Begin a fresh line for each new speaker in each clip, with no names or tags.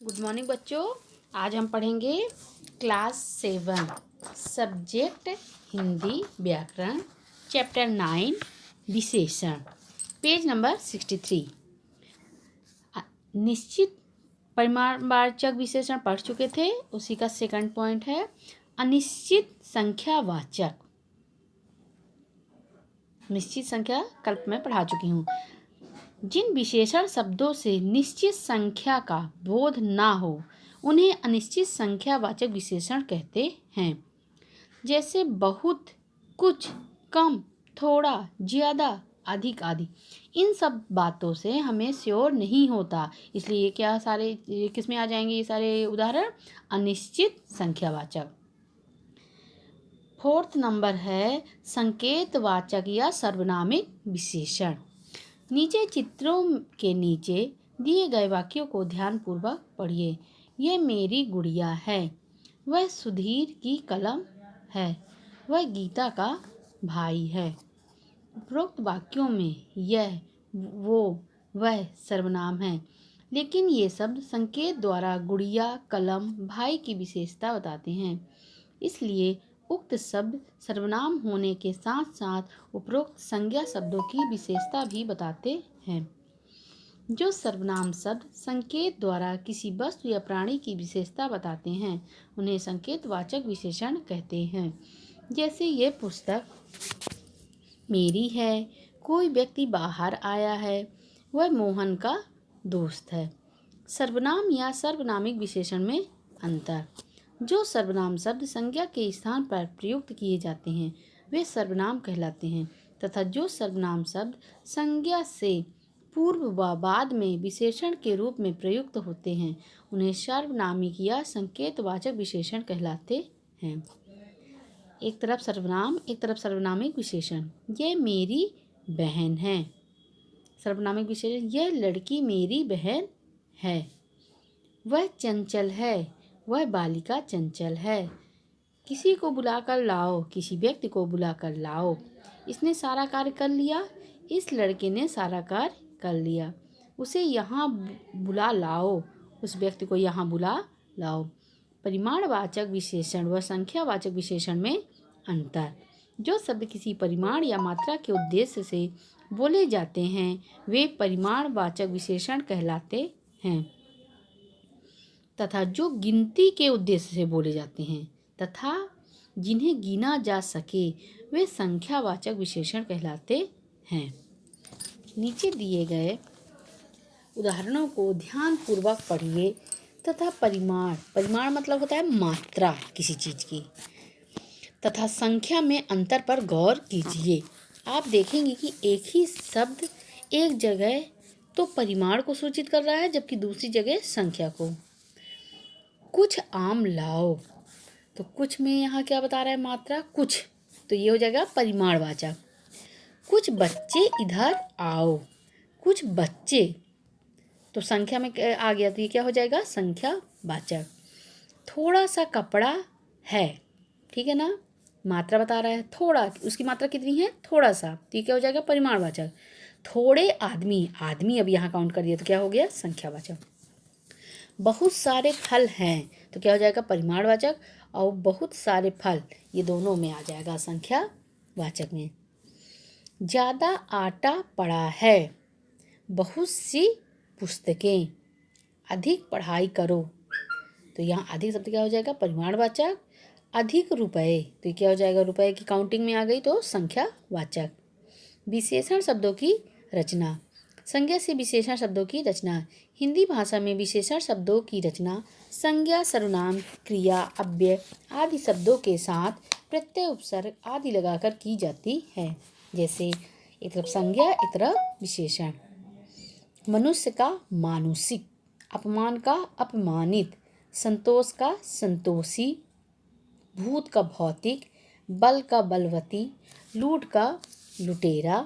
Good morning बच्चों। आज हम पढ़ेंगे क्लास 7 सब्जेक्ट हिंदी व्याकरण चैप्टर 9 विशेषण पेज नंबर 63। निश्चित परिमाणवाचक विशेषण पढ़ चुके थे, उसी का सेकंड पॉइंट है अनिश्चित संख्यावाचक। निश्चित संख्या कल मैं पढ़ा चुकी हूँ। जिन विशेषण शब्दों से निश्चित संख्या का बोध ना हो उन्हें अनिश्चित संख्यावाचक विशेषण कहते हैं। जैसे बहुत, कुछ, कम, थोड़ा, ज़्यादा, अधिक आदि। इन सब बातों से हमें श्योर नहीं होता, इसलिए क्या सारे किस में आ जाएंगे ये सारे उदाहरण? अनिश्चित संख्यावाचक। फोर्थ नंबर है संकेतवाचक या सर्वनामिक विशेषण। नीचे चित्रों के नीचे दिए गए वाक्यों को ध्यानपूर्वक पढ़िए। यह मेरी गुड़िया है, वह सुधीर की कलम है, वह गीता का भाई है। उपरोक्त वाक्यों में यह, वो, वह सर्वनाम है, लेकिन ये शब्द संकेत द्वारा गुड़िया, कलम, भाई की विशेषता बताते हैं। इसलिए उक्त शब्द सर्वनाम होने के साथ साथ उपरोक्त संज्ञा शब्दों की विशेषता भी बताते हैं। जो सर्वनाम शब्द संकेत द्वारा किसी वस्तु या प्राणी की विशेषता बताते हैं उन्हें संकेतवाचक विशेषण कहते हैं। जैसे ये पुस्तक मेरी है, कोई व्यक्ति बाहर आया है, वह मोहन का दोस्त है। सर्वनाम या सर्वनामिक विशेषण में अंतर। जो सर्वनाम शब्द संज्ञा के स्थान पर प्रयुक्त किए जाते हैं वे सर्वनाम कहलाते हैं, तथा जो सर्वनाम शब्द संज्ञा से पूर्व व बाद में विशेषण के रूप में प्रयुक्त होते हैं उन्हें सार्वनामिक या संकेतवाचक विशेषण कहलाते हैं। एक तरफ सर्वनाम, एक तरफ सर्वनामिक विशेषण। यह मेरी बहन है। सर्वनामिक विशेषण, यह लड़की मेरी बहन है। वह चंचल है, वह बालिका चंचल है। किसी को बुलाकर लाओ, किसी व्यक्ति को बुलाकर लाओ। इसने सारा कार्य कर लिया, इस लड़के ने सारा कार्य कर लिया। उसे यहाँ बुला लाओ, उस व्यक्ति को यहाँ बुला लाओ। परिमाणवाचक विशेषण व संख्यावाचक विशेषण में अंतर। जो शब्द किसी परिमाण या मात्रा के उद्देश्य से बोले जाते हैं वे परिमाणवाचक विशेषण कहलाते हैं, तथा जो गिनती के उद्देश्य से बोले जाते हैं तथा जिन्हें गिना जा सके वे संख्यावाचक विशेषण कहलाते हैं। नीचे दिए गए उदाहरणों को ध्यानपूर्वक पढ़िए तथा परिमाण मतलब होता है मात्रा किसी चीज़ की, तथा संख्या में अंतर पर गौर कीजिए। आप देखेंगे कि एक ही शब्द एक जगह तो परिमाण को सूचित कर रहा है जबकि दूसरी जगह संख्या को। कुछ आम लाओ, तो कुछ में यहाँ क्या बता रहा है? मात्रा कुछ, तो ये हो जाएगा परिमाणवाचक। कुछ बच्चे इधर आओ, कुछ बच्चे, तो संख्या में आ गया तो ये क्या हो जाएगा? संख्यावाचक। थोड़ा सा कपड़ा है, ठीक है ना, मात्रा बता रहा है थोड़ा, उसकी मात्रा कितनी है? थोड़ा सा, तो ये क्या हो जाएगा? परिमाणवाचक। थोड़े आदमी अब यहाँ काउंट कर दिया तो क्या हो गया? संख्यावाचक। बहुत सारे फल हैं तो क्या हो जाएगा? परिमाणवाचक। और बहुत सारे फल, ये दोनों में आ जाएगा संख्यावाचक में। ज़्यादा आटा पड़ा है, बहुत सी पुस्तकें, अधिक पढ़ाई करो, तो यहाँ अधिक शब्द क्या हो जाएगा? परिमाणवाचक। अधिक रुपए, तो ये क्या हो जाएगा? रुपए की काउंटिंग में आ गई तो संख्यावाचक। विशेषण शब्दों की रचना। संज्ञा से विशेषण शब्दों की रचना। हिंदी भाषा में विशेषण शब्दों की रचना संज्ञा, सर्वनाम, क्रिया, अव्यय आदि शब्दों के साथ प्रत्यय, उपसर्ग आदि लगाकर की जाती है। जैसे एक तरफ संज्ञा, एक तरफ विशेषण। मनुष्य का मानुषिक, अपमान का अपमानित, संतोष का संतोषी, भूत का भौतिक, बल का बलवती, लूट का लुटेरा,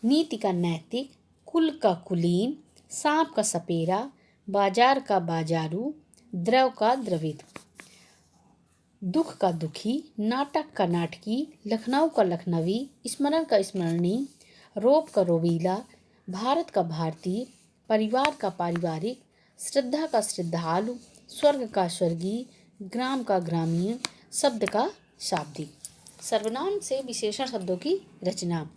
नीति का नैतिक, कुल का कुलीन, सांप का सपेरा, बाजार का बाजारू, द्रव का द्रवित, दुख का दुखी, नाटक का नाटकी, लखनऊ का लखनवी, स्मरण का स्मरणी, रोब का रोबीला, भारत का भारतीय, परिवार का पारिवारिक, श्रद्धा का श्रद्धालु, स्वर्ग का स्वर्गीय, ग्राम का ग्रामीण, शब्द का शाब्दिक। सर्वनाम से विशेषण शब्दों की रचना।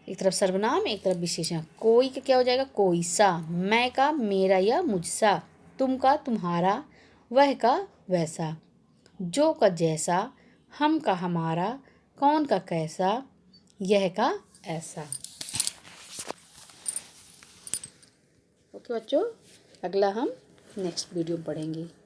एक तरफ सर्वनाम, एक तरफ विशेषण। कोई का क्या हो जाएगा? कोई सा। मैं का मेरा या मुझसा। तुम का तुम्हारा, वह का वैसा। जो का जैसा, हम का हमारा, कौन का कैसा, यह का ऐसा। ओके बच्चों, अगला हम नेक्स्ट वीडियो में पढ़ेंगे।